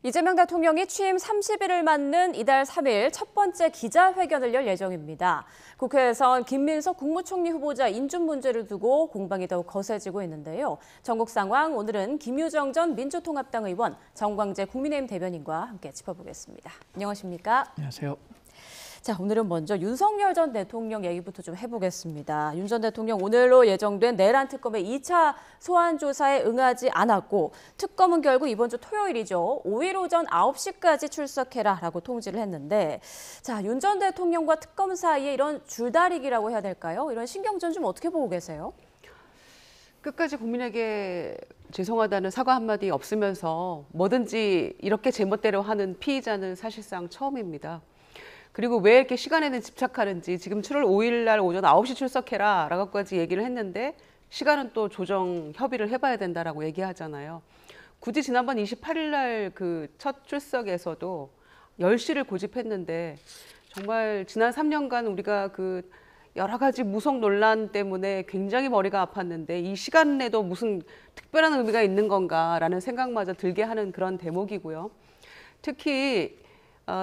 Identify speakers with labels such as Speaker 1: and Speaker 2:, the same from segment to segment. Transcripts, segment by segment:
Speaker 1: 이재명 대통령이 취임 30일을 맞는 이달 3일 첫 번째 기자회견을 열 예정입니다. 국회에선 김민석 국무총리 후보자 인준 문제를 두고 공방이 더욱 거세지고 있는데요. 전국 상황 오늘은 김유정 전 민주통합당 의원, 정광재 국민의힘 대변인과 함께 짚어보겠습니다. 안녕하십니까?
Speaker 2: 안녕하세요.
Speaker 1: 자, 오늘은 먼저 윤석열 전 대통령 얘기부터 좀 해보겠습니다. 윤 전 대통령 오늘로 예정된 내란 특검의 2차 소환 조사에 응하지 않았고 특검은 결국 이번 주 토요일이죠. 5일 오전 9시까지 출석해라라고 통지를 했는데 자, 윤 전 대통령과 특검 사이에 이런 줄다리기라고 해야 될까요? 이런 신경전 좀 어떻게 보고 계세요?
Speaker 3: 끝까지 국민에게 죄송하다는 사과 한마디 없으면서 뭐든지 이렇게 제멋대로 하는 피의자는 사실상 처음입니다. 그리고 왜 이렇게 시간에는 집착하는지 지금 7월 5일 날 오전 9시 출석해라 라고까지 얘기를 했는데 시간은 또 조정 협의를 해봐야 된다라고 얘기하잖아요. 굳이 지난번 28일 날 그 첫 출석에서도 10시를 고집했는데 정말 지난 3년간 우리가 그 여러 가지 무속 논란 때문에 굉장히 머리가 아팠는데 이 시간 내도 무슨 특별한 의미가 있는 건가라는 생각마저 들게 하는 그런 대목이고요. 특히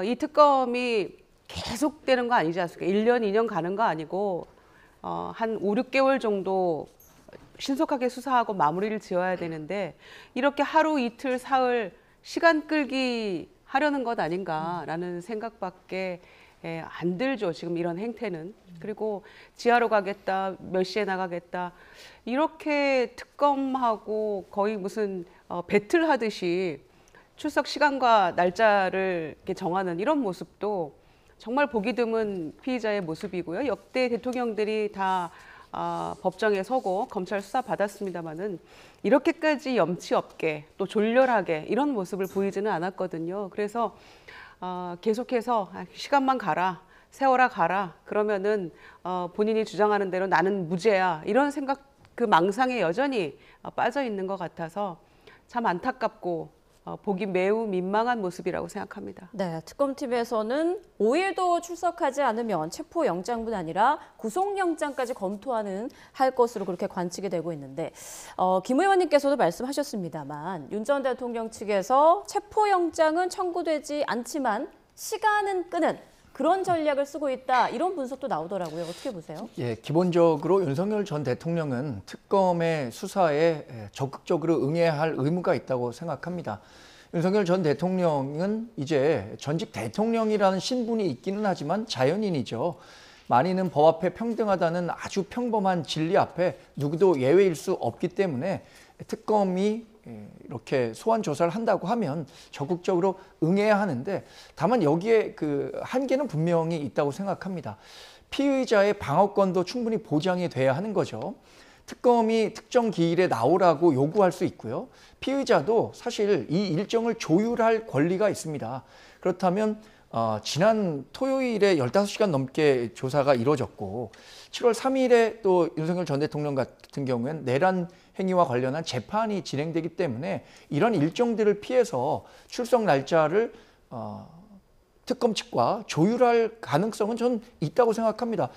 Speaker 3: 이 특검이 계속되는 거 아니지 않습니까? 1년, 2년 가는 거 아니고 한 5, 6개월 정도 신속하게 수사하고 마무리를 지어야 되는데 이렇게 하루, 이틀, 사흘 시간 끌기 하려는 것 아닌가라는 생각밖에 안 들죠. 지금 이런 행태는. 그리고 지하로 가겠다, 몇 시에 나가겠다. 이렇게 특검하고 거의 무슨 배틀 하듯이 출석 시간과 날짜를 이렇게 정하는 이런 모습도 정말 보기 드문 피의자의 모습이고요. 역대 대통령들이 다 법정에 서고 검찰 수사 받았습니다마는 이렇게까지 염치 없게 또 졸렬하게 이런 모습을 보이지는 않았거든요. 그래서 계속해서 시간만 가라, 세월아 가라. 그러면은 본인이 주장하는 대로 나는 무죄야. 이런 생각, 그 망상에 여전히 빠져 있는 것 같아서 참 안타깝고 보기 매우 민망한 모습이라고 생각합니다.
Speaker 1: 네, 특검팀에서는 5일도 출석하지 않으면 체포영장뿐 아니라 구속영장까지 검토하는 할 것으로 그렇게 관측이 되고 있는데 김 의원님께서도 말씀하셨습니다만 윤 전 대통령 측에서 체포영장은 청구되지 않지만 시간은 끄는 그런 전략을 쓰고 있다 이런 분석도 나오더라고요. 어떻게 보세요?
Speaker 2: 예, 기본적으로 윤석열 전 대통령은 특검의 수사에 적극적으로 응해야 할 의무가 있다고 생각합니다. 윤석열 전 대통령은 이제 전직 대통령이라는 신분이 있기는 하지만 자연인이죠. 만인은 법 앞에 평등하다는 아주 평범한 진리 앞에 누구도 예외일 수 없기 때문에 특검이 이렇게 소환 조사를 한다고 하면 적극적으로 응해야 하는데 다만 여기에 그 한계는 분명히 있다고 생각합니다. 피의자의 방어권도 충분히 보장이 돼야 하는 거죠. 특검이 특정 기일에 나오라고 요구할 수 있고요. 피의자도 사실 이 일정을 조율할 권리가 있습니다. 그렇다면 지난 토요일에 15시간 넘게 조사가 이루어졌고 7월 3일에 또 윤석열 전 대통령 같은 경우에는 내란 행위와 관련한 재판이 진행되기 때문에 이런 일정들을 피해서 출석 날짜를 특검 측과 조율할 가능성은 전 있다고 생각합니다.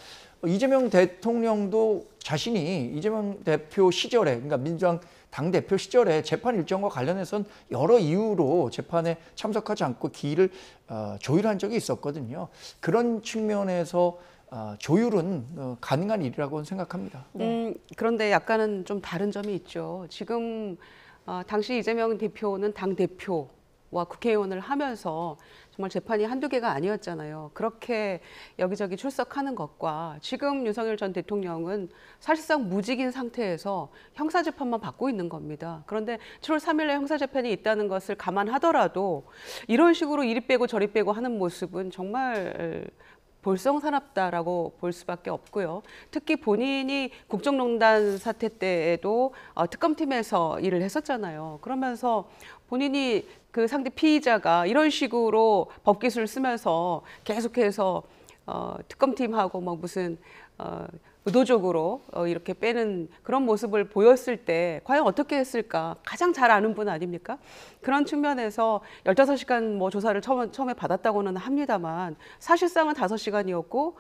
Speaker 2: 이재명 대통령도 자신이 이재명 대표 시절에, 그러니까 민주당 당대표 시절에 재판 일정과 관련해서는 여러 이유로 재판에 참석하지 않고 기일을 조율한 적이 있었거든요. 그런 측면에서 조율은 가능한 일이라고 생각합니다.
Speaker 3: 그런데 약간은 좀 다른 점이 있죠. 지금 당시 이재명 대표는 당대표와 국회의원을 하면서 정말 재판이 한두 개가 아니었잖아요. 그렇게 여기저기 출석하는 것과 지금 윤석열 전 대통령은 사실상 무직인 상태에서 형사재판만 받고 있는 겁니다. 그런데 7월 3일에 형사재판이 있다는 것을 감안하더라도 이런 식으로 이리 빼고 저리 빼고 하는 모습은 정말 볼썽사납다라고 볼 수밖에 없고요. 특히 본인이 국정농단 사태 때에도 특검팀에서 일을 했었잖아요. 그러면서 본인이 그 상대 피의자가 이런 식으로 법기술을 쓰면서 계속해서 특검팀하고 막 무슨 의도적으로 이렇게 빼는 그런 모습을 보였을 때 과연 어떻게 했을까 가장 잘 아는 분 아닙니까? 그런 측면에서 15시간 뭐 조사를 처음에 받았다고는 합니다만 사실상은 5시간이었고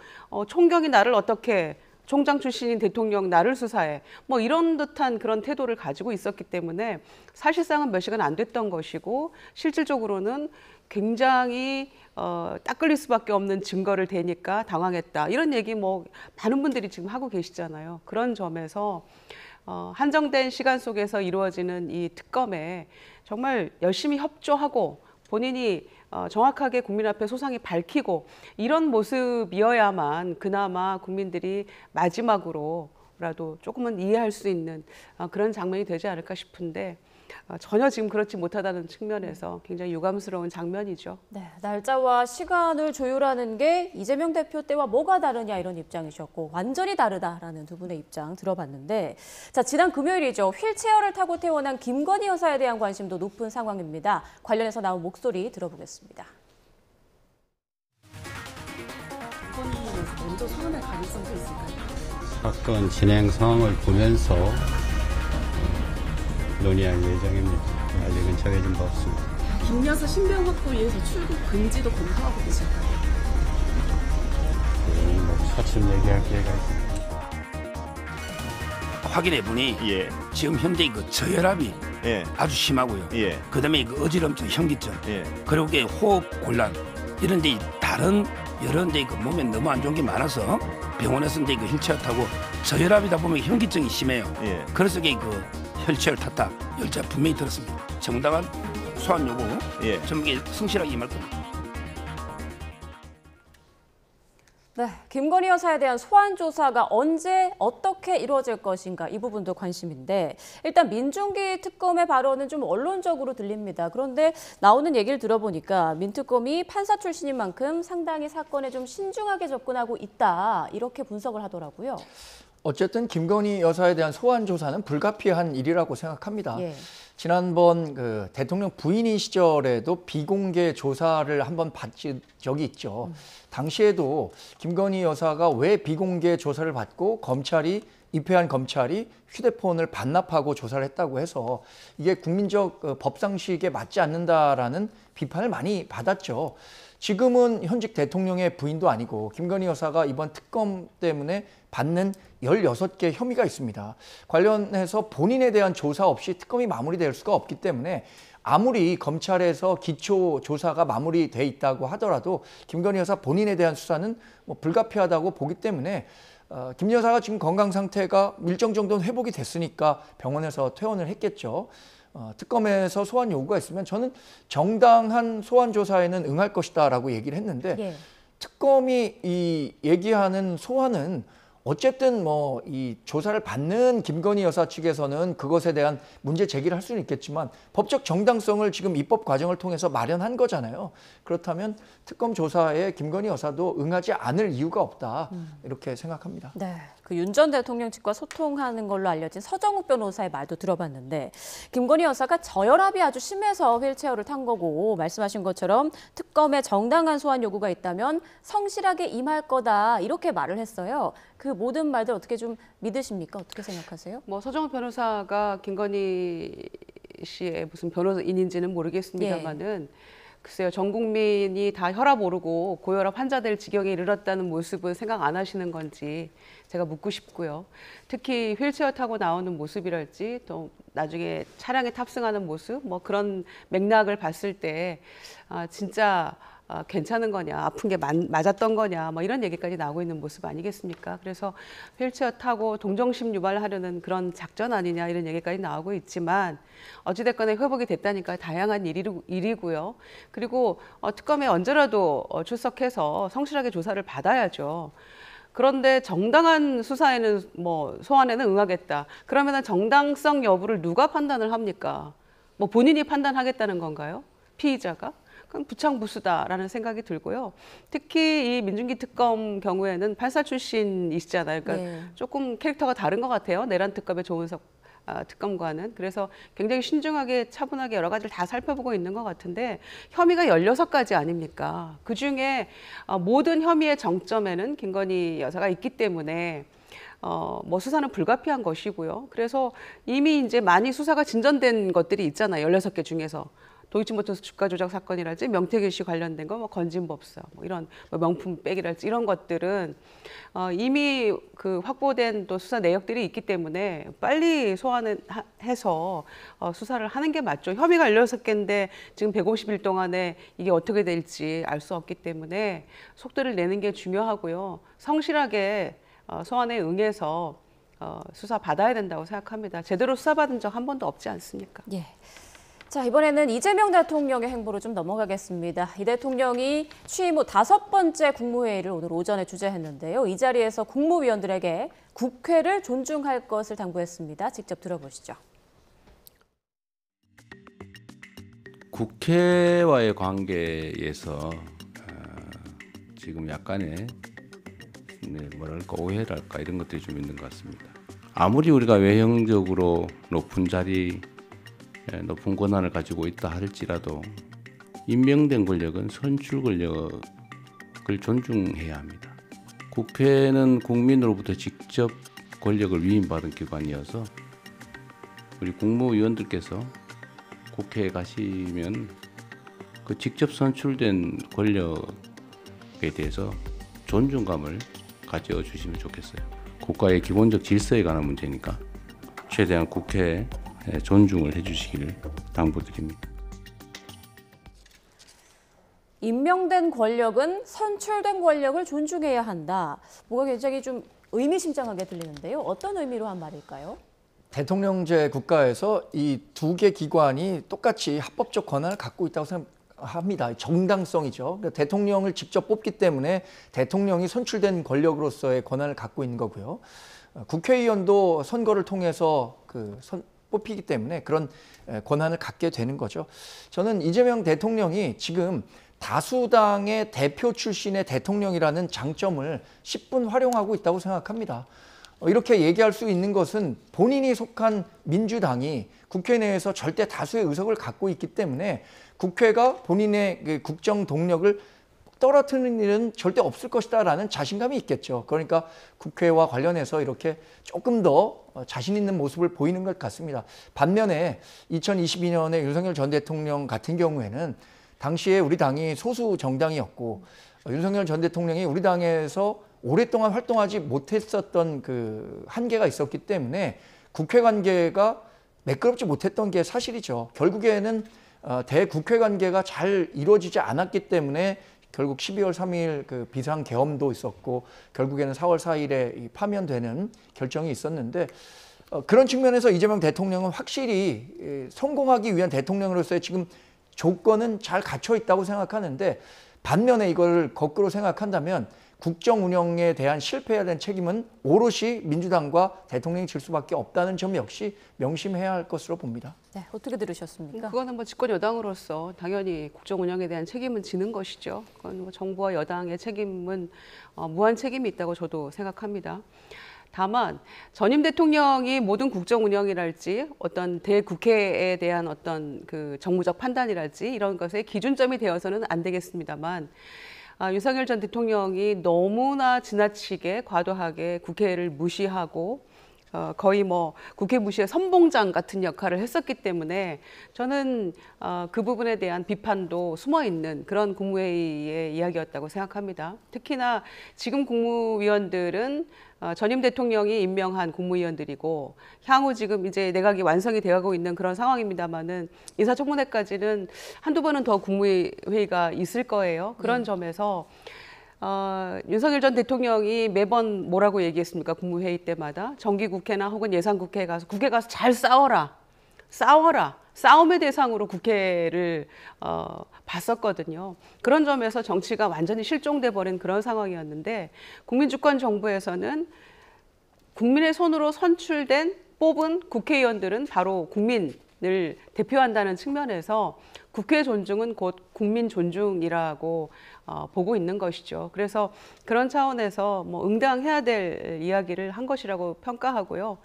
Speaker 3: 총경이 나를 어떻게 총장 출신인 대통령 나를 수사해. 뭐 이런 듯한 그런 태도를 가지고 있었기 때문에 사실상은 몇 시간 안 됐던 것이고 실질적으로는 굉장히 딱 걸릴 수밖에 없는 증거를 대니까 당황했다. 이런 얘기 뭐 많은 분들이 지금 하고 계시잖아요. 그런 점에서 한정된 시간 속에서 이루어지는 이 특검에 정말 열심히 협조하고 본인이 정확하게 국민 앞에 소상히 밝히고 이런 모습이어야만 그나마 국민들이 마지막으로라도 조금은 이해할 수 있는 그런 장면이 되지 않을까 싶은데 전혀 지금 그렇지 못하다는 측면에서 굉장히 유감스러운 장면이죠.
Speaker 1: 네, 날짜와 시간을 조율하는 게 이재명 대표 때와 뭐가 다르냐 이런 입장이셨고 완전히 다르다라는 두 분의 입장 들어봤는데 자 지난 금요일이죠. 휠체어를 타고 퇴원한 김건희 여사에 대한 관심도 높은 상황입니다. 관련해서 나온 목소리 들어보겠습니다.
Speaker 4: 김건희 여사 먼저 소환할 가능성도 있을까요?
Speaker 5: 사건 진행 상황을 보면서 논의할 예정입니다. 아직은 정해진 바 없습니다.
Speaker 4: 김 여사 신병 확보를 위해서 출국 금지도 검토하고 계실까요?
Speaker 5: 뭐 차츰 얘기할 기회가 있습니다.
Speaker 6: 확인해보니 지금 현재 그 저혈압이 아주 심하고요. 그다음에 그 어지럼증, 현기증, 그리고 그 호흡 곤란 이런데 다른 여러 데 그 몸에 너무 안 좋은 게 많아서 병원에서 이제 그 휠체어 타고 저혈압이다 보면 현기증이 심해요. 그래서 그 휠체어를 탔다. 열차 분명히 들었습니다. 정당한 소환 요구, 전부 성실하게 임할 겁니다.
Speaker 1: 네, 김건희 여사에 대한 소환 조사가 언제 어떻게 이루어질 것인가 이 부분도 관심인데 일단 민중기 특검의 발언은 좀 언론적으로 들립니다. 그런데 나오는 얘기를 들어보니까 민특검이 판사 출신인 만큼 상당히 사건에 좀 신중하게 접근하고 있다 이렇게 분석을 하더라고요.
Speaker 2: 어쨌든 김건희 여사에 대한 소환 조사는 불가피한 일이라고 생각합니다. 지난번 그 대통령 부인인 시절에도 비공개 조사를 한번 받은 적이 있죠. 당시에도 김건희 여사가 왜 비공개 조사를 받고 입회한 검찰이 휴대폰을 반납하고 조사를 했다고 해서 이게 국민적 법상식에 맞지 않는다라는 비판을 많이 받았죠. 지금은 현직 대통령의 부인도 아니고 김건희 여사가 이번 특검 때문에 받는 16개 혐의가 있습니다. 관련해서 본인에 대한 조사 없이 특검이 마무리될 수가 없기 때문에 아무리 검찰에서 기초 조사가 마무리돼 있다고 하더라도 김건희 여사 본인에 대한 수사는 뭐 불가피하다고 보기 때문에 김 여사가 지금 건강 상태가 일정 정도는 회복이 됐으니까 병원에서 퇴원을 했겠죠. 특검에서 소환 요구가 있으면 저는 정당한 소환 조사에는 응할 것이다라고 얘기를 했는데 특검이 이 얘기하는 소환은 어쨌든 뭐 이 조사를 받는 김건희 여사 측에서는 그것에 대한 문제 제기를 할 수는 있겠지만 법적 정당성을 지금 입법 과정을 통해서 마련한 거잖아요. 그렇다면 특검 조사에 김건희 여사도 응하지 않을 이유가 없다 이렇게 생각합니다.
Speaker 1: 네, 그 윤 전 대통령 측과 소통하는 걸로 알려진 서정욱 변호사의 말도 들어봤는데 김건희 여사가 저혈압이 아주 심해서 휠체어를 탄 거고 말씀하신 것처럼 특검에 정당한 소환 요구가 있다면 성실하게 임할 거다 이렇게 말을 했어요. 그 모든 말들 어떻게 좀 믿으십니까? 어떻게 생각하세요?
Speaker 3: 뭐 서정욱 변호사가 김건희 씨의 무슨 변호인인지는 모르겠습니다만은 글쎄요, 전 국민이 다 혈압 오르고 고혈압 환자 될 지경에 이르렀다는 모습은 생각 안 하시는 건지 제가 묻고 싶고요. 특히 휠체어 타고 나오는 모습이랄지 또 나중에 차량에 탑승하는 모습 뭐 그런 맥락을 봤을 때 진짜 괜찮은 거냐, 아픈 게 맞았던 거냐, 뭐 이런 얘기까지 나오고 있는 모습 아니겠습니까? 그래서 휠체어 타고 동정심 유발하려는 그런 작전 아니냐 이런 얘기까지 나오고 있지만 어찌됐거나 회복이 됐다니까 다양한 일이고요. 그리고 특검에 언제라도 출석해서 성실하게 조사를 받아야죠. 그런데 정당한 수사에는 뭐 소환에는 응하겠다. 그러면은 정당성 여부를 누가 판단을 합니까? 뭐 본인이 판단하겠다는 건가요? 피의자가? 그건 부창부수다라는 생각이 들고요. 특히 이 민중기 특검 경우에는 판사 출신이시잖아요. 그러니까 조금 캐릭터가 다른 것 같아요. 내란 특검의 조은석 특검과는. 그래서 굉장히 신중하게 차분하게 여러 가지를 다 살펴보고 있는 것 같은데 혐의가 16가지 아닙니까? 그중에 모든 혐의의 정점에는 김건희 여사가 있기 때문에 뭐 수사는 불가피한 것이고요. 그래서 이미 이제 많이 수사가 진전된 것들이 있잖아요. 16개 중에서. 도이치모터스 주가 조작 사건이랄지 명태균 씨 관련된 거, 뭐 건진법사, 뭐 이런 뭐 명품백이랄지 이런 것들은 이미 그 확보된 또 수사 내역들이 있기 때문에 빨리 소환해서 수사를 하는 게 맞죠. 혐의가 16개인데 지금 150일 동안에 이게 어떻게 될지 알 수 없기 때문에 속도를 내는 게 중요하고요. 성실하게 소환에 응해서 수사 받아야 된다고 생각합니다. 제대로 수사받은 적 한 번도 없지 않습니까?
Speaker 1: 예. 자, 이번에는 이재명 대통령의 행보로 좀 넘어가겠습니다. 이 대통령이 취임 후 5번째 국무회의를 오늘 오전에 주재했는데요. 이 자리에서 국무위원들에게 국회를 존중할 것을 당부했습니다. 직접 들어보시죠.
Speaker 7: 국회와의 관계에서 지금 약간의 뭐랄까 오해랄까 이런 것들이 좀 있는 것 같습니다. 아무리 우리가 외형적으로 높은 자리, 높은 권한을 가지고 있다 할지라도 임명된 권력은 선출 권력을 존중해야 합니다. 국회는 국민으로부터 직접 권력을 위임받은 기관이어서 우리 국무위원들께서 국회에 가시면 그 직접 선출된 권력에 대해서 존중감을 가져주시면 좋겠어요. 국가의 기본적 질서에 관한 문제니까 최대한 국회에 존중을 해주시기를 당부드립니다.
Speaker 1: 임명된 권력은 선출된 권력을 존중해야 한다. 뭐가 굉장히 좀 의미심장하게 들리는데요. 어떤 의미로 한 말일까요?
Speaker 2: 대통령제 국가에서 이 두 개 기관이 똑같이 합법적 권한을 갖고 있다고 생각합니다. 정당성이죠. 그러니까 대통령을 직접 뽑기 때문에 대통령이 선출된 권력으로서의 권한을 갖고 있는 거고요. 국회의원도 선거를 통해서 뽑히기 때문에 그런 권한을 갖게 되는 거죠. 저는 이재명 대통령이 지금 다수당의 대표 출신의 대통령이라는 장점을 10분 활용하고 있다고 생각합니다. 이렇게 얘기할 수 있는 것은 본인이 속한 민주당이 국회 내에서 절대 다수의 의석을 갖고 있기 때문에 국회가 본인의 그 국정 동력을 떨어뜨리는 일은 절대 없을 것이다라는 자신감이 있겠죠. 그러니까 국회와 관련해서 이렇게 조금 더 자신 있는 모습을 보이는 것 같습니다. 반면에 2022년에 윤석열 전 대통령 같은 경우에는 당시에 우리 당이 소수 정당이었고 윤석열 전 대통령이 우리 당에서 오랫동안 활동하지 못했었던 그 한계가 있었기 때문에 국회 관계가 매끄럽지 못했던 게 사실이죠. 결국에는 대국회 관계가 잘 이루어지지 않았기 때문에 결국 12월 3일 그 비상계엄도 있었고 결국에는 4월 4일에 파면되는 결정이 있었는데 그런 측면에서 이재명 대통령은 확실히 성공하기 위한 대통령으로서의 지금 조건은 잘 갖춰 있다고 생각하는데 반면에 이걸 거꾸로 생각한다면 국정 운영에 대한 실패에 대한 책임은 오롯이 민주당과 대통령이 질 수밖에 없다는 점 역시 명심해야 할 것으로 봅니다.
Speaker 1: 네, 어떻게 들으셨습니까?
Speaker 3: 그거는 뭐 집권 여당으로서 당연히 국정 운영에 대한 책임은 지는 것이죠. 그건 뭐 정부와 여당의 책임은 무한 책임이 있다고 저도 생각합니다. 다만 전임 대통령이 모든 국정 운영이랄지 어떤 대국회에 대한 어떤 그 정무적 판단이랄지 이런 것에 기준점이 되어서는 안 되겠습니다만 윤석열 전 대통령이 너무나 지나치게 과도하게 국회를 무시하고 거의 뭐 국회 무시의 선봉장 같은 역할을 했었기 때문에 저는 그 부분에 대한 비판도 숨어 있는 그런 국무회의의 이야기였다고 생각합니다. 특히나 지금 국무위원들은 전임 대통령이 임명한 국무위원들이고 향후 지금 이제 내각이 완성이 되어가고 있는 그런 상황입니다만은 인사청문회까지는 한두 번은 더 국무회의가 있을 거예요. 그런 점에서 윤석열 전 대통령이 매번 뭐라고 얘기했습니까? 국무회의 때마다 정기국회나 혹은 예산국회에 가서 국회 가서 잘 싸워라. 싸움의 대상으로 국회를 봤었거든요. 그런 점에서 정치가 완전히 실종돼 버린 그런 상황이었는데 국민주권 정부에서는 국민의 손으로 선출된 뽑은 국회의원들은 바로 국민을 대표한다는 측면에서 국회 존중은 곧 국민 존중이라고 보고 있는 것이죠. 그래서 그런 차원에서 뭐 응당해야 될 이야기를 한 것이라고 평가하고요.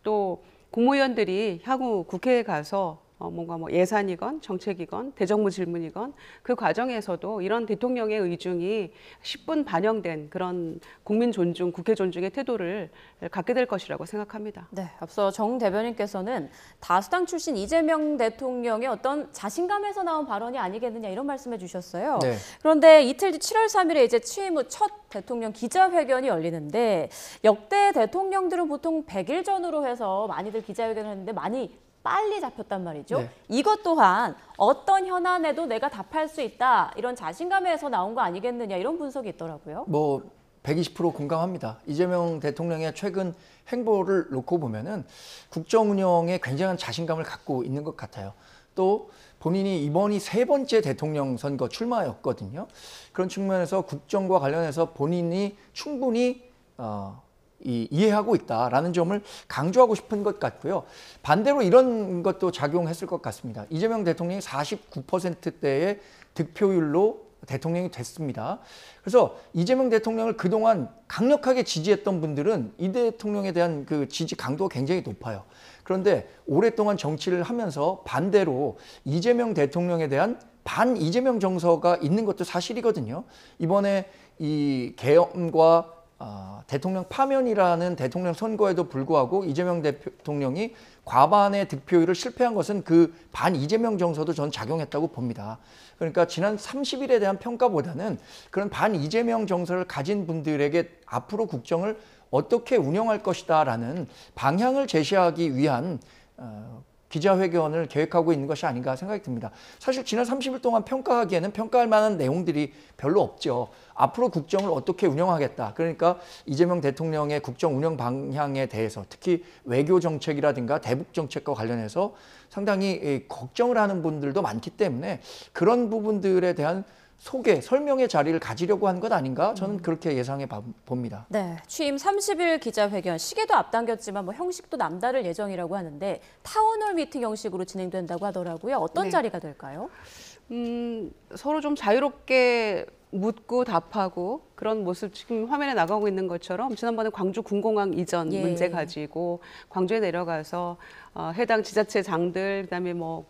Speaker 3: 또 국무위원들이 향후 국회에 가서 뭔가 뭐 예산이건 정책이건 대정부 질문이건 그 과정에서도 이런 대통령의 의중이 10분 반영된 그런 국민 존중, 국회 존중의 태도를 갖게 될 것이라고 생각합니다.
Speaker 1: 네, 앞서 정 대변인께서는 다수당 출신 이재명 대통령의 어떤 자신감에서 나온 발언이 아니겠느냐 이런 말씀해 주셨어요.
Speaker 2: 네.
Speaker 1: 그런데 이틀 뒤 7월 3일에 이제 취임 후 첫 대통령 기자회견이 열리는데 역대 대통령들은 보통 100일 전후로 해서 많이들 기자회견을 했는데 많이 빨리 잡혔단 말이죠.
Speaker 2: 네.
Speaker 1: 이것 또한 어떤 현안에도 내가 답할 수 있다 이런 자신감에서 나온 거 아니겠느냐 이런 분석이 있더라고요.
Speaker 2: 뭐 120% 공감합니다. 이재명 대통령의 최근 행보를 놓고 보면은 국정 운영에 굉장한 자신감을 갖고 있는 것 같아요. 또 본인이 이번이 3번째 대통령 선거 출마였거든요. 그런 측면에서 국정과 관련해서 본인이 충분히 이해하고 있다라는 점을 강조하고 싶은 것 같고요. 반대로 이런 것도 작용했을 것 같습니다. 이재명 대통령이 49%대의 득표율로 대통령이 됐습니다. 그래서 이재명 대통령을 그동안 강력하게 지지했던 분들은 이 대통령에 대한 그 지지 강도가 굉장히 높아요. 그런데 오랫동안 정치를 하면서 반대로 이재명 대통령에 대한 반 이재명 정서가 있는 것도 사실이거든요. 이번에 이 계엄과 대통령 파면이라는 대통령 선거에도 불구하고 이재명 대통령이 과반의 득표율을 실패한 것은 그 반 이재명 정서도 저는 작용했다고 봅니다. 그러니까 지난 30일에 대한 평가보다는 그런 반 이재명 정서를 가진 분들에게 앞으로 국정을 어떻게 운영할 것이다라는 방향을 제시하기 위한 기자회견을 계획하고 있는 것이 아닌가 생각이 듭니다. 사실 지난 30일 동안 평가하기에는 평가할 만한 내용들이 별로 없죠. 앞으로 국정을 어떻게 운영하겠다. 그러니까 이재명 대통령의 국정 운영 방향에 대해서 특히 외교 정책이라든가 대북 정책과 관련해서 상당히 걱정을 하는 분들도 많기 때문에 그런 부분들에 대한 소개, 설명의 자리를 가지려고 한 것 아닌가? 저는 그렇게 예상해 봅니다.
Speaker 1: 네, 취임 30일 기자회견, 시기도 앞당겼지만 뭐 형식도 남다를 예정이라고 하는데 타운홀 미팅 형식으로 진행된다고 하더라고요. 어떤
Speaker 3: 네.
Speaker 1: 자리가 될까요?
Speaker 3: 서로 좀 자유롭게 묻고 답하고 그런 모습 지금 화면에 나가고 있는 것처럼 지난번에 광주 군공항 이전
Speaker 1: 예.
Speaker 3: 문제 가지고 광주에 내려가서 해당 지자체장들 그다음에 뭐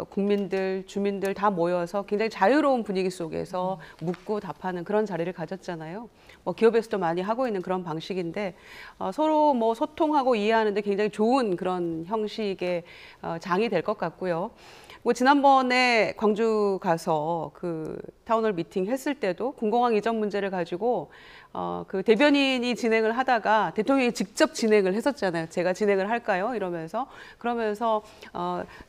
Speaker 3: 국민들 주민들 다 모여서 굉장히 자유로운 분위기 속에서 묻고 답하는 그런 자리를 가졌잖아요. 뭐 기업에서도 많이 하고 있는 그런 방식인데 서로 뭐 소통하고 이해하는데 굉장히 좋은 그런 형식의 장이 될 것 같고요. 뭐 지난번에 광주 가서 그 타운홀 미팅 했을 때도 군공항 이전 문제를 가지고 그 대변인이 진행을 하다가 대통령이 직접 진행을 했었잖아요. 제가 진행을 할까요? 이러면서 그러면서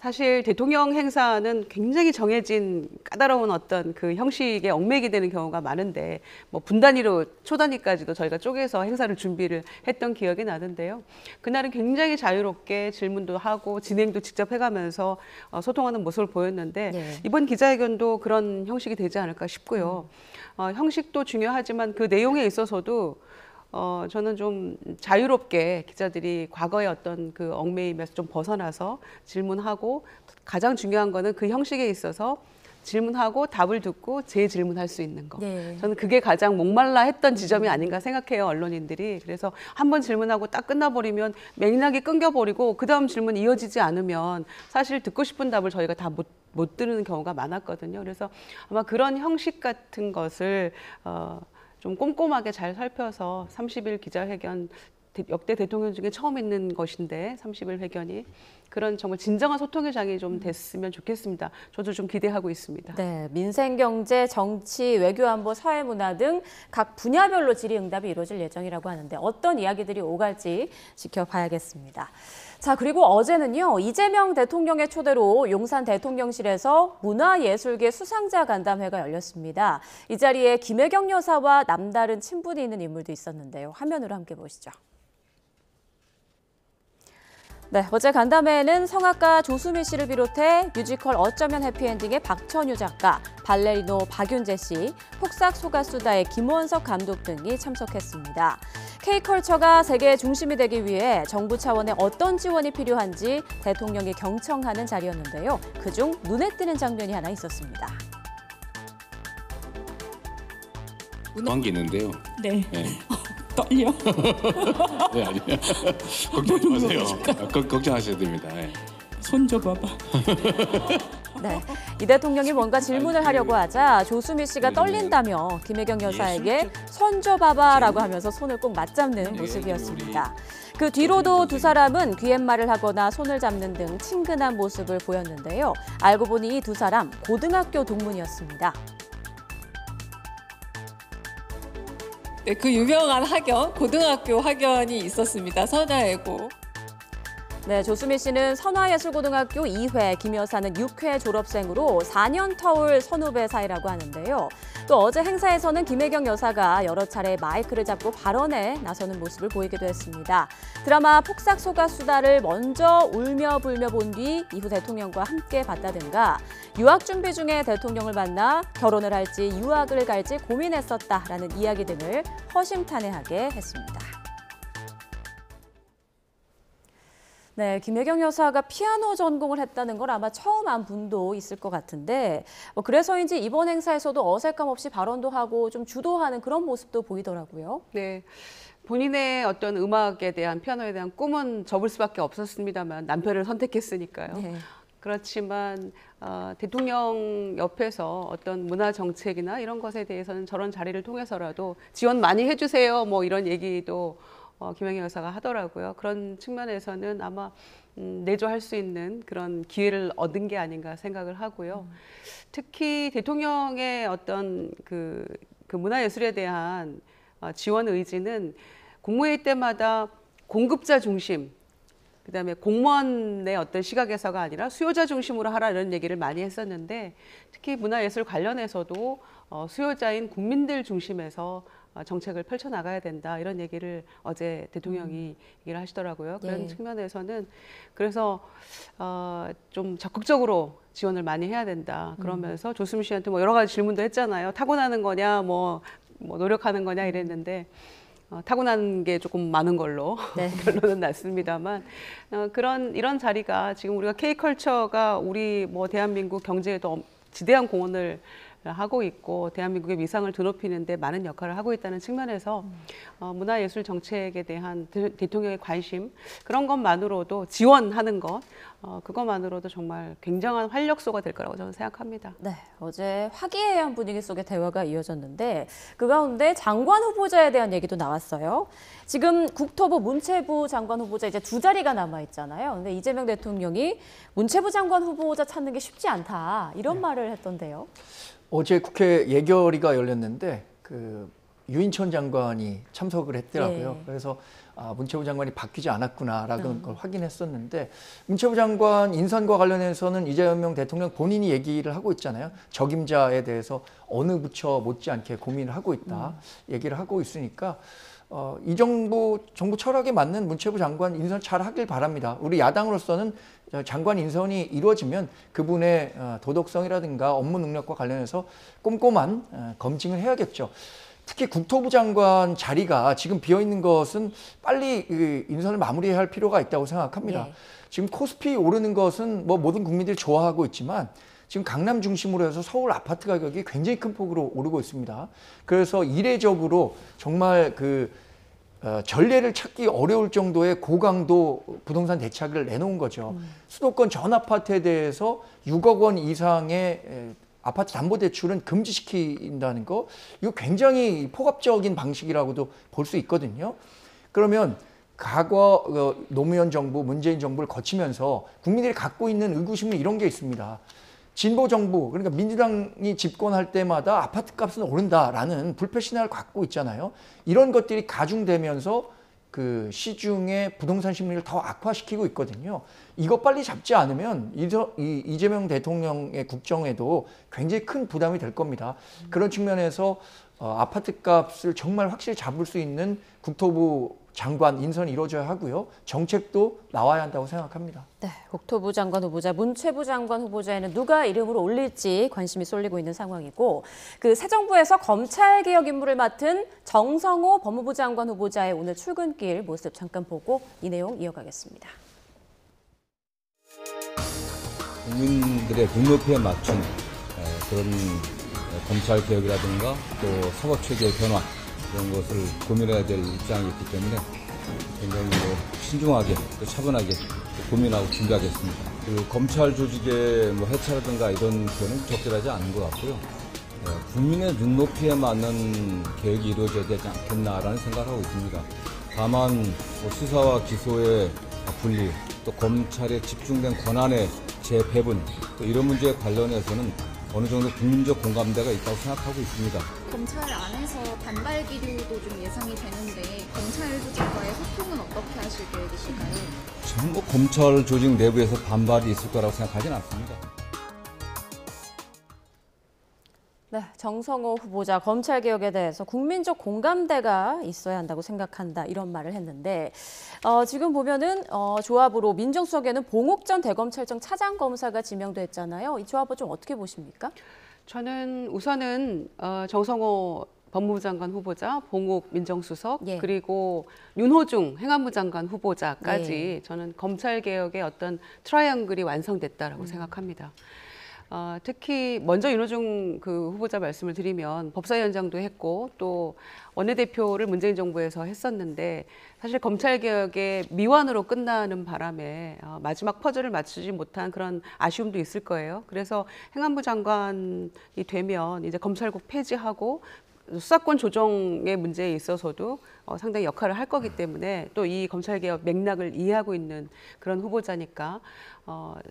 Speaker 3: 사실 대통령 행사는 굉장히 정해진 까다로운 어떤 그 형식에 얽매이게 되는 경우가 많은데 뭐 분단위로 초단위까지도 저희가 쪼개서 행사를 준비를 했던 기억이 나는데요. 그날은 굉장히 자유롭게 질문도 하고 진행도 직접 해가면서 소통하는 모습을 보였는데
Speaker 1: 네.
Speaker 3: 이번 기자회견도 그런 형식이 되지 않을까 싶고요. 형식도 중요하지만 그 내용에 있어서도 저는 좀 자유롭게 기자들이 과거의 어떤 그 얽매임에서 좀 벗어나서 질문하고 가장 중요한 거는 그 형식에 있어서 질문하고 답을 듣고 재질문할 수 있는 거.
Speaker 1: 네.
Speaker 3: 저는 그게 가장 목말라 했던 지점이 아닌가 생각해요, 언론인들이. 그래서 한 번 질문하고 딱 끝나버리면 맥락이 끊겨버리고 그 다음 질문 이어지지 않으면 사실 듣고 싶은 답을 저희가 다 못 들은 경우가 많았거든요. 그래서 아마 그런 형식 같은 것을 좀 꼼꼼하게 잘 살펴서 30일 기자회견 역대 대통령 중에 처음 있는 것인데 30일 회견이 그런 정말 진정한 소통의 장이 좀 됐으면 좋겠습니다. 저도 좀 기대하고 있습니다.
Speaker 1: 네, 민생, 경제, 정치, 외교, 안보, 사회문화 등 각 분야별로 질의응답이 이루어질 예정이라고 하는데 어떤 이야기들이 오갈지 지켜봐야겠습니다. 자, 그리고 어제는요, 이재명 대통령의 초대로 용산 대통령실에서 문화예술계 수상자 간담회가 열렸습니다. 이 자리에 김혜경 여사와 남다른 친분이 있는 인물도 있었는데요. 화면으로 함께 보시죠. 네, 어제 간담회에는 성악가 조수미 씨를 비롯해 뮤지컬 어쩌면 해피엔딩의 박천유 작가, 발레리노 박윤재 씨, 폭삭 소가수다의 김원석 감독 등이 참석했습니다. K컬처가 세계의 중심이 되기 위해 정부 차원의 어떤 지원이 필요한지 대통령이 경청하는 자리였는데요. 그중 눈에 띄는 장면이 하나 있었습니다.
Speaker 7: 관계 있는데요.
Speaker 4: 네.
Speaker 7: 네.
Speaker 4: 떨려.
Speaker 7: 네, 아니요. 걱정하지 마세요. 걱정하셔야 됩니다. 네.
Speaker 4: 손 줘봐봐.
Speaker 1: 네, 이 대통령이 뭔가 질문을 하려고 하자 조수미 씨가 떨린다며 김혜경 여사에게 손 줘봐봐라고 하면서 손을 꼭 맞잡는 모습이었습니다. 그 뒤로도 두 사람은 귀옛말을 하거나 손을 잡는 등 친근한 모습을 보였는데요. 알고 보니 이 두 사람 고등학교 동문이었습니다.
Speaker 8: 네, 그 유명한 학연, 고등학교 학연이 있었습니다. 선야예고.
Speaker 1: 네, 조수미 씨는 선화예술고등학교 2회, 김 여사는 6회 졸업생으로 4년 터울 선후배 사이라고 하는데요. 또 어제 행사에서는 김혜경 여사가 여러 차례 마이크를 잡고 발언에 나서는 모습을 보이기도 했습니다. 드라마 폭삭 소가수다를 먼저 울며 불며 본 뒤 이후 대통령과 함께 봤다든가 유학 준비 중에 대통령을 만나 결혼을 할지 유학을 갈지 고민했었다라는 이야기 등을 허심탄회하게 했습니다. 네, 김혜경 여사가 피아노 전공을 했다는 걸 아마 처음 안 분도 있을 것 같은데 그래서인지 이번 행사에서도 어색함 없이 발언도 하고 좀 주도하는 그런 모습도 보이더라고요.
Speaker 3: 네. 본인의 어떤 음악에 대한 피아노에 대한 꿈은 접을 수밖에 없었습니다만 남편을 선택했으니까요.
Speaker 1: 네.
Speaker 3: 그렇지만 대통령 옆에서 어떤 문화 정책이나 이런 것에 대해서는 저런 자리를 통해서라도 지원 많이 해주세요. 뭐 이런 얘기도 김혜경 여사가 하더라고요. 그런 측면에서는 아마 내조할 수 있는 그런 기회를 얻은 게 아닌가 생각을 하고요. 특히 대통령의 어떤 그 문화예술에 대한 지원 의지는 국무회의 때마다 공급자 중심, 그다음에 공무원의 어떤 시각에서가 아니라 수요자 중심으로 하라 이런 얘기를 많이 했었는데 특히 문화예술 관련해서도 수요자인 국민들 중심에서 정책을 펼쳐나가야 된다 이런 얘기를 어제 대통령이 얘기를 하시더라고요. 그런 측면에서는 그래서 좀 적극적으로 지원을 많이 해야 된다. 그러면서 조수미 씨한테 뭐 여러 가지 질문도 했잖아요. 타고나는 거냐 뭐 노력하는 거냐 이랬는데 타고나는 게 조금 많은 걸로
Speaker 1: 네.
Speaker 3: 결론은 났습니다만 이런 자리가 지금 우리가 K컬처가 우리 뭐 대한민국 경제에도 지대한 공헌을 하고 있고 대한민국의 위상을 드높이는데 많은 역할을 하고 있다는 측면에서 문화예술 정책에 대한 대통령의 관심 그런 것만으로도 지원하는 것 그것만으로도 정말 굉장한 활력소가 될 거라고 저는 생각합니다.
Speaker 1: 네, 어제 화기애애한 분위기 속에 대화가 이어졌는데 그 가운데 장관 후보자에 대한 얘기도 나왔어요. 지금 국토부 문체부 장관 후보자 이제 두 자리가 남아 있잖아요. 근데 이재명 대통령이 문체부 장관 후보자 찾는 게 쉽지 않다 이런 말을 했던데요.
Speaker 2: 어제 국회 예결위가 열렸는데 유인천 장관이 참석을 했더라고요.
Speaker 1: 네.
Speaker 2: 그래서 문체부 장관이 바뀌지 않았구나라는 걸 확인했었는데 문체부 장관 인선과 관련해서는 이재명 대통령 본인이 얘기를 하고 있잖아요. 적임자에 대해서 어느 부처 못지않게 고민을 하고 있다 얘기를 하고 있으니까 이 정부 철학에 맞는 문체부 장관 인선 잘 하길 바랍니다. 우리 야당으로서는 장관 인선이 이루어지면 그분의 도덕성이라든가 업무 능력과 관련해서 꼼꼼한 검증을 해야겠죠. 특히 국토부 장관 자리가 지금 비어있는 것은 빨리 인선을 마무리해야 할 필요가 있다고 생각합니다.
Speaker 1: 네.
Speaker 2: 지금 코스피 오르는 것은 뭐 모든 국민들이 좋아하고 있지만 지금 강남 중심으로 해서 서울 아파트 가격이 굉장히 큰 폭으로 오르고 있습니다. 그래서 이례적으로 정말 전례를 찾기 어려울 정도의 고강도 부동산 대책을 내놓은 거죠. 수도권 전 아파트에 대해서 6억 원 이상의 아파트 담보대출은 금지시킨다는 거, 이거 굉장히 폭압적인 방식이라고도 볼 수 있거든요. 그러면 과거 노무현 정부, 문재인 정부를 거치면서 국민들이 갖고 있는 의구심은 이런 게 있습니다. 진보 정부, 그러니까 민주당이 집권할 때마다 아파트 값은 오른다라는 불패 신화를 갖고 있잖아요. 이런 것들이 가중되면서 시중의 부동산 심리를 더 악화시키고 있거든요. 이거 빨리 잡지 않으면 이재명 대통령의 국정에도 굉장히 큰 부담이 될 겁니다. 그런 측면에서 아파트 값을 정말 확실히 잡을 수 있는 국토부 장관 인선이 이루어져야 하고요. 정책도 나와야 한다고 생각합니다.
Speaker 1: 네, 국토부 장관 후보자, 문체부 장관 후보자에는 누가 이름으로 올릴지 관심이 쏠리고 있는 상황이고 새 정부에서 검찰개혁 임무를 맡은 정성호 법무부 장관 후보자의 오늘 출근길 모습 잠깐 보고 이 내용 이어가겠습니다.
Speaker 9: 국민들의 눈높이에 맞춘 그런 검찰개혁이라든가 또 사법체계의 변화 이런 것을 고민해야 될 입장이 있기 때문에 굉장히 신중하게 또 차분하게 고민하고 준비하겠습니다. 그 검찰 조직의 뭐 해체라든가 이런 표현은 적절하지 않은 것 같고요. 국민의 눈높이에 맞는 개혁이 이루어져야 되지 않겠나라는 생각을 하고 있습니다. 다만 뭐 수사와 기소의 분리, 또 검찰에 집중된 권한의 재배분, 또 이런 문제에 관련해서는 어느 정도 국민적 공감대가 있다고 생각하고 있습니다.
Speaker 10: 검찰 안에서 반발 기류도 좀 예상이 되는데 검찰 조직과의 소통은 어떻게 하실 계획이실까요?
Speaker 9: 저는 뭐 검찰 조직 내부에서 반발이 있을 거라고 생각하지는 않습니다.
Speaker 1: 네, 정성호 후보자 검찰개혁에 대해서 국민적 공감대가 있어야 한다고 생각한다 이런 말을 했는데 지금 보면은 조합으로 민정수석에는 봉욱 전 대검찰청 차장검사가 지명됐잖아요. 이 조합은 좀 어떻게 보십니까?
Speaker 3: 저는 우선은 정성호 법무부 장관 후보자, 봉욱 민정수석,
Speaker 1: 예.
Speaker 3: 그리고 윤호중 행안부 장관 후보자까지
Speaker 1: 예.
Speaker 3: 저는 검찰개혁의 어떤 트라이앵글이 완성됐다라고 생각합니다. 특히 먼저 윤호중 그 후보자 말씀을 드리면 법사위원장도 했고 또 원내대표를 문재인 정부에서 했었는데 사실 검찰개혁의 미완으로 끝나는 바람에 마지막 퍼즐을 맞추지 못한 그런 아쉬움도 있을 거예요. 그래서 행안부 장관이 되면 이제 검찰국 폐지하고 수사권 조정의 문제에 있어서도 상당히 역할을 할 거기 때문에 또 이 검찰개혁 맥락을 이해하고 있는 그런 후보자니까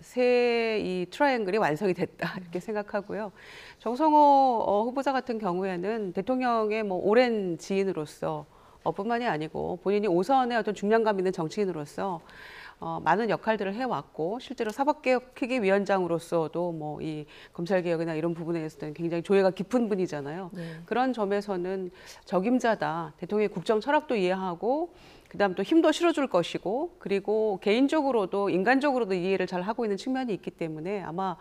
Speaker 3: 새 이 트라이앵글이 완성이 됐다 이렇게 생각하고요. 정성호 후보자 같은 경우에는 대통령의 뭐 오랜 지인으로서 뿐만이 아니고 본인이 5선의 어떤 중량감 있는 정치인으로서 많은 역할들을 해왔고 실제로 사법개혁특위위원장으로서도 뭐 이 검찰개혁이나 이런 부분에서는 굉장히 조예가 깊은 분이잖아요. 그런 점에서는 적임자다. 대통령의 국정 철학도 이해하고 그다음 또 힘도 실어줄 것이고 그리고 개인적으로도 인간적으로도 이해를 잘 하고 있는 측면이 있기 때문에 아마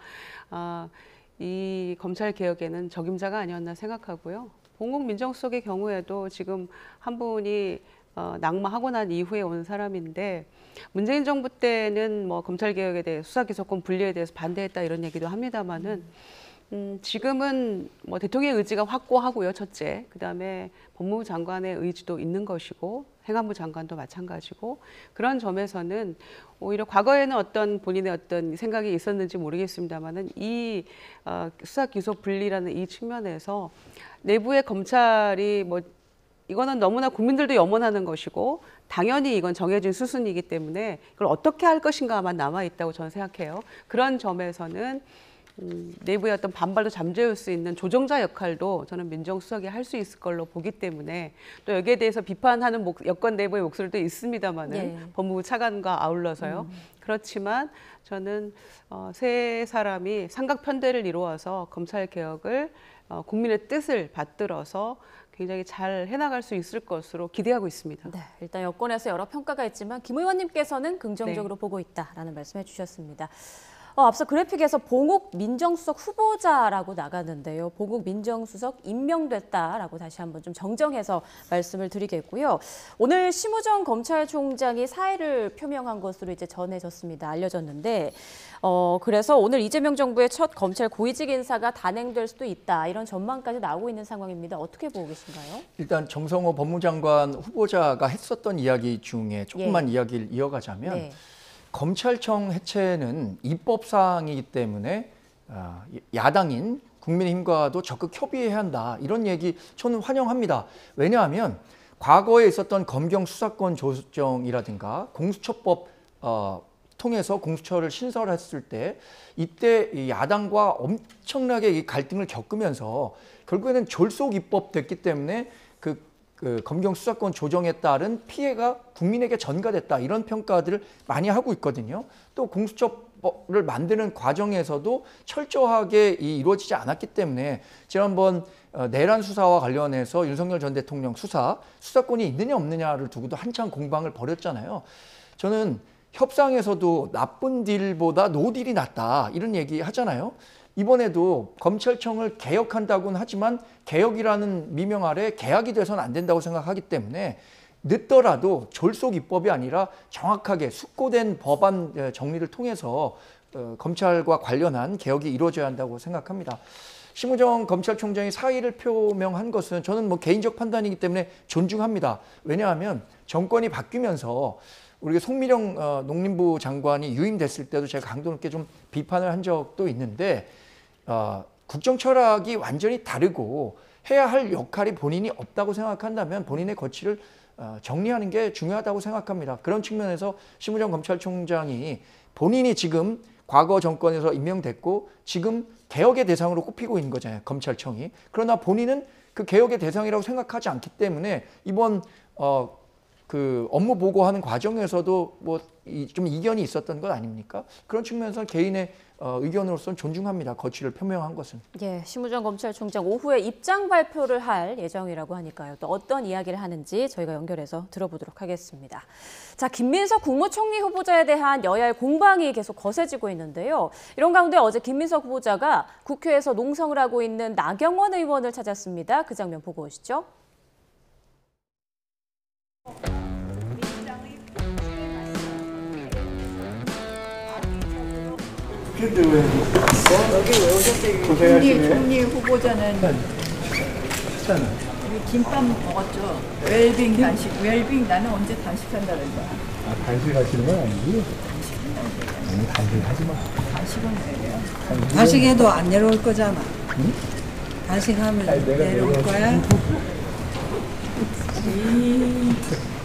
Speaker 3: 이 검찰개혁에는 적임자가 아니었나 생각하고요. 봉욱 민정수석의 경우에도 지금 한 분이 낙마하고 난 이후에 온 사람인데 문재인 정부 때는 뭐 검찰개혁에 대해 수사기소권 분리에 대해서 반대했다 이런 얘기도 합니다만은 지금은 뭐 대통령의 의지가 확고하고요. 첫째, 그다음에 법무부 장관의 의지도 있는 것이고 행안부 장관도 마찬가지고 그런 점에서는 오히려 과거에는 어떤 본인의 어떤 생각이 있었는지 모르겠습니다만은 이 수사기소 분리라는 이 측면에서 내부의 검찰이 뭐 이거는 너무나 국민들도 염원하는 것이고 당연히 이건 정해진 수순이기 때문에 이걸 어떻게 할 것인가만 남아있다고 저는 생각해요. 그런 점에서는 내부의 어떤 반발도 잠재울 수 있는 조정자 역할도 저는 민정수석이 할 수 있을 걸로 보기 때문에 또 여기에 대해서 비판하는 여권 내부의 목소리도 있습니다만은
Speaker 1: 네.
Speaker 3: 법무부 차관과 아울러서요. 그렇지만 저는 세 사람이 삼각편대를 이루어서 검찰개혁을 국민의 뜻을 받들어서 굉장히 잘 해나갈 수 있을 것으로 기대하고 있습니다.
Speaker 1: 네, 일단 여권에서 여러 평가가 있지만 김 의원님께서는 긍정적으로
Speaker 3: 네.
Speaker 1: 보고 있다라는 말씀해 주셨습니다. 앞서 그래픽에서 봉욱 민정수석 후보자라고 나가는데요. 봉욱 민정수석 임명됐다라고 다시 한번 좀 정정해서 말씀을 드리겠고요. 오늘 심우정 검찰총장이 사의를 표명한 것으로 이제 전해졌습니다. 알려졌는데 그래서 오늘 이재명 정부의 첫 검찰 고위직 인사가 단행될 수도 있다. 이런 전망까지 나오고 있는 상황입니다. 어떻게 보고 계신가요?
Speaker 2: 일단 정성호 법무장관 후보자가 했었던 이야기 중에 조금만 이야기를 이어가자면
Speaker 1: 네.
Speaker 2: 검찰청 해체는 입법사항이기 때문에 야당인 국민의힘과도 적극 협의해야 한다. 이런 얘기 저는 환영합니다. 왜냐하면 과거에 있었던 검경 수사권 조정이라든가 공수처법 통해서 공수처를 신설했을 때 이때 야당과 엄청나게 이 갈등을 겪으면서 결국에는 졸속 입법됐기 때문에 그 검경 수사권 조정에 따른 피해가 국민에게 전가됐다 이런 평가들을 많이 하고 있거든요. 또 공수처를 만드는 과정에서도 철저하게 이루어지지 않았기 때문에 지난번 내란 수사와 관련해서 윤석열 전 대통령 수사권이 있느냐 없느냐를 두고도 한창 공방을 벌였잖아요. 저는 협상에서도 나쁜 딜보다 노딜이 낫다 이런 얘기 하잖아요. 이번에도 검찰청을 개혁한다고는 하지만 개혁이라는 미명 아래 개혁이 돼서는 안 된다고 생각하기 때문에 늦더라도 졸속 입법이 아니라 정확하게 숙고된 법안 정리를 통해서 검찰과 관련한 개혁이 이루어져야 한다고 생각합니다. 심우정 검찰총장이 사의를 표명한 것은 저는 뭐 개인적 판단이기 때문에 존중합니다. 왜냐하면 정권이 바뀌면서 우리가 송미령 농림부 장관이 유임됐을 때도 제가 강도 높게 좀 비판을 한 적도 있는데 국정 철학이 완전히 다르고 해야 할 역할이 본인이 없다고 생각한다면 본인의 거취를 정리하는 게 중요하다고 생각합니다. 그런 측면에서 심우정 검찰총장이 본인이 지금 과거 정권에서 임명됐고 지금 개혁의 대상으로 꼽히고 있는 거잖아요. 검찰청이. 그러나 본인은 그 개혁의 대상이라고 생각하지 않기 때문에 이번 그 업무 보고하는 과정에서도 뭐 좀 이견이 있었던 것 아닙니까? 그런 측면에서 개인의 의견으로서는 존중합니다. 거취를 표명한 것은.
Speaker 1: 예, 심우정 검찰총장 오후에 입장 발표를 할 예정이라고 하니까요. 또 어떤 이야기를 하는지 저희가 연결해서 들어보도록 하겠습니다. 자, 김민석 국무총리 후보자에 대한 여야의 공방이 계속 거세지고 있는데요. 이런 가운데 어제 김민석 후보자가 국회에서 농성을 하고 있는 나경원 의원을 찾았습니다. 그 장면 보고 오시죠.
Speaker 11: 근데 왜 여기 왜 오셨어요? 총리 후보자는
Speaker 2: 했잖아.
Speaker 11: 김밥 먹었죠. 웰빙 단식. 웰빙 나는 언제 단식한다 그랬다.
Speaker 12: 단식 하시는 건 아니지? 단식 하지 마.
Speaker 11: 단식은 왜요?
Speaker 13: 단식해도 안 내려올 거잖아. 응? 단식하면 내려올 거야?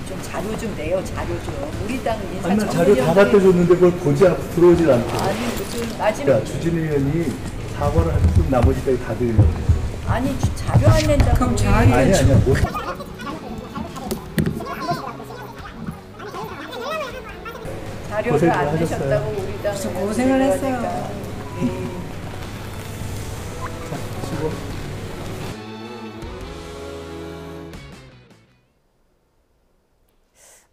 Speaker 11: 좀 자료 좀 내요. 자료 좀. 우리 당 인사
Speaker 12: 아니, 자료 다 갖다 줬는데 그걸 보지 않고 들어오질 않고.
Speaker 11: 아니 무슨 마지막.
Speaker 12: 주진 의원이 사과를 하셨으면 나머지까지 다 드리려고.
Speaker 11: 아니 자료 안 낸다고.
Speaker 13: 그럼 자료.
Speaker 12: 아니야.
Speaker 11: 자료를 안 내셨다고 우리 당.
Speaker 13: 무슨 고생을 했어요.
Speaker 12: 자, 수고.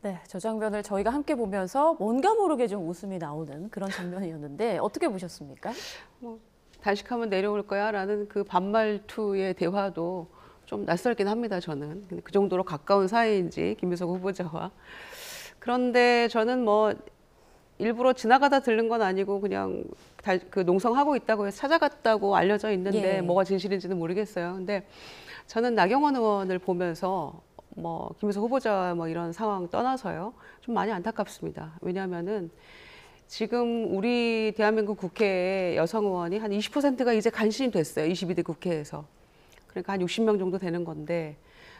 Speaker 1: 네, 저 장면을 저희가 함께 보면서 뭔가 모르게 좀 웃음이 나오는 그런 장면이었는데 어떻게 보셨습니까?
Speaker 3: 단식하면 내려올 거야 라는 그 반말투의 대화도 좀 낯설긴 합니다, 저는. 근데 그 정도로 가까운 사이인지, 김민석 후보자와. 그런데 저는 뭐 일부러 지나가다 들른 건 아니고 그냥 그 농성하고 있다고 해서 찾아갔다고 알려져 있는데 뭐가 진실인지는 모르겠어요. 근데 저는 나경원 의원을 보면서 뭐 김민석 후보자 뭐 이런 상황 떠나서요, 좀 많이 안타깝습니다. 왜냐하면은 지금 우리 대한민국 국회의 여성 의원이 한 20%가 이제 간신히 됐어요. 22대 국회에서. 그러니까 한 60명 정도 되는 건데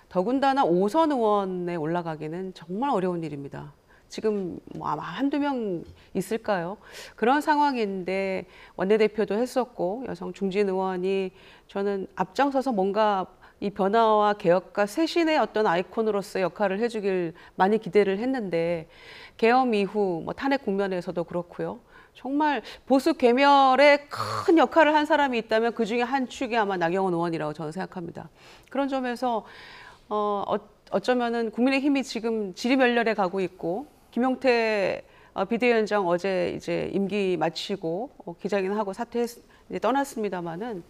Speaker 3: 더군다나 5선 의원에 올라가기는 정말 어려운 일입니다. 지금 뭐 아마 한두 명 있을까요? 그런 상황인데 원내대표도 했었고 여성 중진 의원이 저는 앞장서서 뭔가 이 변화와 개혁과 쇄신의 어떤 아이콘으로서 역할을 해주길 많이 기대를 했는데 계엄 이후 뭐 탄핵 국면에서도 그렇고요. 정말 보수 괴멸에 큰 역할을 한 사람이 있다면 그 중에 한 축이 아마 나경원 의원이라고 저는 생각합니다. 그런 점에서 어쩌면은 국민의힘이 지금 지리멸렬해 가고 있고 김용태 비대위원장 어제 이제 임기 마치고 기자회견하고 이제 떠났습니다마는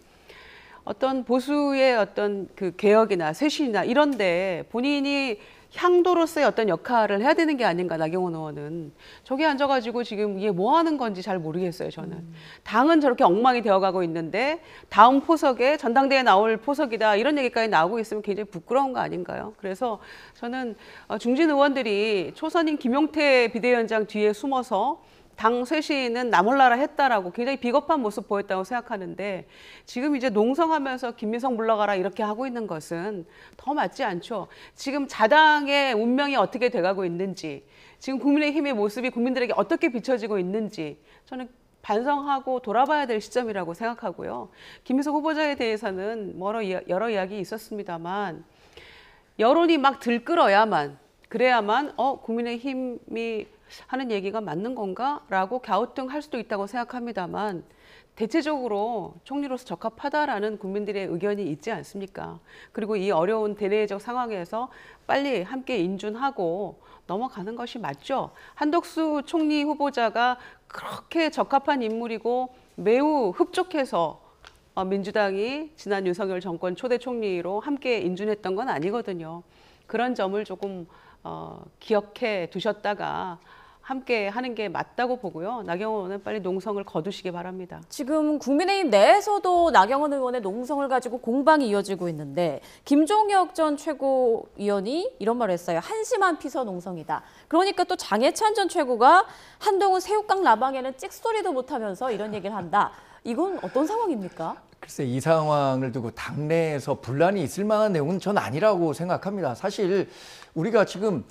Speaker 3: 어떤 보수의 어떤 그 개혁이나 쇄신이나 이런데 본인이 향도로서의 어떤 역할을 해야 되는 게 아닌가, 나경원 의원은. 저기 앉아가지고 지금 이게 뭐 하는 건지 잘 모르겠어요, 저는. 당은 저렇게 엉망이 되어가고 있는데 다음 포석에 전당대회에 나올 포석이다 이런 얘기까지 나오고 있으면 굉장히 부끄러운 거 아닌가요? 그래서 저는 중진 의원들이 초선인 김용태 비대위원장 뒤에 숨어서 당 쇄신은 나 몰라라 했다라고 굉장히 비겁한 모습 보였다고 생각하는데 지금 이제 농성하면서 김민석 물러가라 이렇게 하고 있는 것은 더 맞지 않죠. 지금 자당의 운명이 어떻게 돼가고 있는지, 지금 국민의힘의 모습이 국민들에게 어떻게 비춰지고 있는지 저는 반성하고 돌아봐야 될 시점이라고 생각하고요. 김민석 후보자에 대해서는 여러 이야기 있었습니다만 여론이 막 들끓어야만, 그래야만 국민의힘이 하는 얘기가 맞는 건가? 라고 갸우뚱할 수도 있다고 생각합니다만 대체적으로 총리로서 적합하다라는 국민들의 의견이 있지 않습니까? 그리고 이 어려운 대내적 상황에서 빨리 함께 인준하고 넘어가는 것이 맞죠. 한덕수 총리 후보자가 그렇게 적합한 인물이고 매우 흡족해서 민주당이 지난 윤석열 정권 초대 총리로 함께 인준했던 건 아니거든요. 그런 점을 조금 기억해 두셨다가 함께 하는 게 맞다고 보고요. 나경원 의원은 빨리 농성을 거두시기 바랍니다.
Speaker 1: 지금 국민의힘 내에서도 나경원 의원의 농성을 가지고 공방이 이어지고 있는데 김종혁 전 최고위원이 이런 말을 했어요. 한심한 피서 농성이다. 그러니까 또 장해찬 전 최고가 한동훈 새우깡 라방에는 찍소리도 못하면서 이런 얘기를 한다. 이건 어떤 상황입니까?
Speaker 2: 글쎄 이 상황을 두고 당내에서 분란이 있을 만한 내용은 전 아니라고 생각합니다. 사실 우리가 지금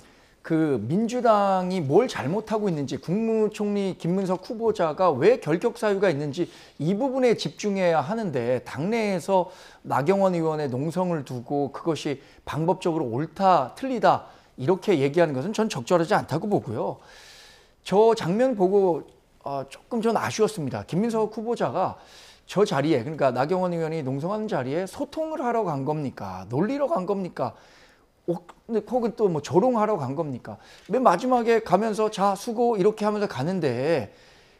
Speaker 2: 그 민주당이 뭘 잘못하고 있는지 국무총리 김문석 후보자가 왜 결격 사유가 있는지 이 부분에 집중해야 하는데 당내에서 나경원 의원의 농성을 두고 그것이 방법적으로 옳다 틀리다 이렇게 얘기하는 것은 전 적절하지 않다고 보고요. 저 장면 보고 조금 전 아쉬웠습니다. 김문석 후보자가 저 자리에 그러니까 나경원 의원이 농성하는 자리에 소통을 하러 간 겁니까? 놀리러 간 겁니까? 혹은 또 뭐 조롱하러 간 겁니까? 맨 마지막에 가면서 자 수고 이렇게 하면서 가는데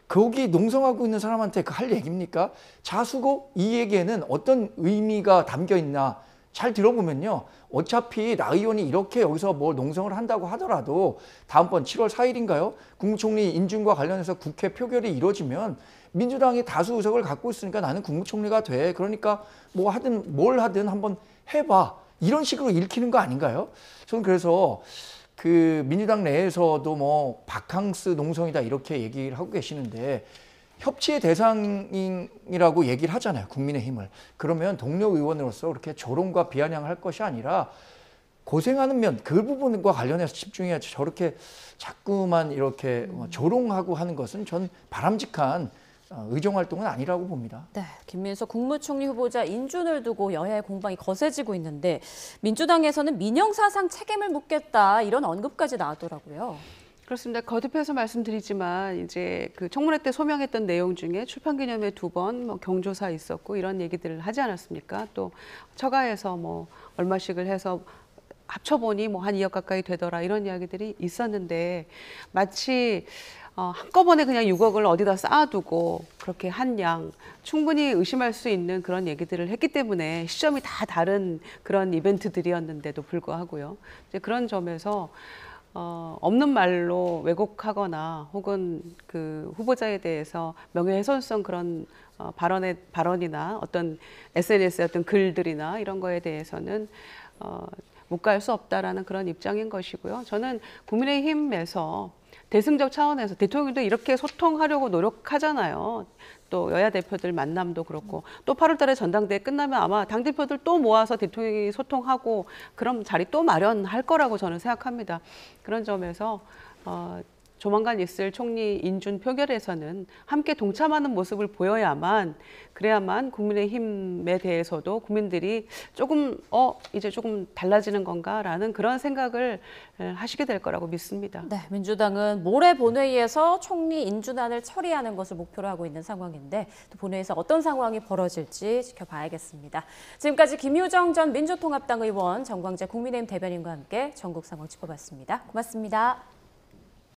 Speaker 2: 거기 농성하고 있는 사람한테 그 할 얘기입니까? 자 수고 이 얘기에는 어떤 의미가 담겨 있나 잘 들어보면요. 어차피 나 의원이 이렇게 여기서 뭘 농성을 한다고 하더라도 다음번 7월 4일인가요? 국무총리 인준과 관련해서 국회 표결이 이루어지면 민주당이 다수 의석을 갖고 있으니까 나는 국무총리가 돼. 그러니까 뭐 하든 뭘 하든 한번 해봐. 이런 식으로 읽히는 거 아닌가요? 저는 그래서 그 민주당 내에서도 뭐 바캉스 농성이다 이렇게 얘기를 하고 계시는데 협치의 대상이라고 얘기를 하잖아요. 국민의힘을. 그러면 동료 의원으로서 그렇게 조롱과 비아냥할 것이 아니라 고생하는 면 그 부분과 관련해서 집중해야지 저렇게 자꾸만 이렇게 조롱하고 하는 것은 전 바람직한 의정활동은 아니라고 봅니다.
Speaker 1: 네, 김민석 국무총리 후보자 인준을 두고 여야의 공방이 거세지고 있는데 민주당에서는 민영사상 책임을 묻겠다 이런 언급까지 나왔더라고요.
Speaker 3: 그렇습니다. 거듭해서 말씀드리지만 이제 그 청문회 때 소명했던 내용 중에 출판기념회 2번 뭐 경조사 있었고 이런 얘기들을 하지 않았습니까? 또 처가에서 뭐 얼마씩을 해서 합쳐보니 뭐 한 2억 가까이 되더라 이런 이야기들이 있었는데 마치 한꺼번에 그냥 6억을 어디다 쌓아두고 그렇게 한 양 충분히 의심할 수 있는 그런 얘기들을 했기 때문에 시점이 다 다른 그런 이벤트들이었는데도 불구하고요. 이제 그런 점에서 없는 말로 왜곡하거나 혹은 그 후보자에 대해서 명예훼손성 그런 발언이나 어떤 SNS의 어떤 글들이나 이런 거에 대해서는 묵과할 수 없다라는 그런 입장인 것이고요. 저는 국민의힘에서 대승적 차원에서 대통령도 이렇게 소통하려고 노력하잖아요. 또 여야 대표들 만남도 그렇고 또 8월 달에 전당대회 끝나면 아마 당대표들 또 모아서 대통령이 소통하고 그럼 자리 또 마련할 거라고 저는 생각합니다. 그런 점에서 조만간 있을 총리 인준 표결에서는 함께 동참하는 모습을 보여야만 그래야만 국민의힘에 대해서도 국민들이 조금 이제 조금 달라지는 건가라는 그런 생각을 하시게 될 거라고 믿습니다.
Speaker 1: 네, 민주당은 모레 본회의에서 총리 인준안을 처리하는 것을 목표로 하고 있는 상황인데 또 본회의에서 어떤 상황이 벌어질지 지켜봐야겠습니다. 지금까지 김유정 전 민주통합당 의원, 정광재 국민의힘 대변인과 함께 전국 상황 짚어봤습니다. 고맙습니다.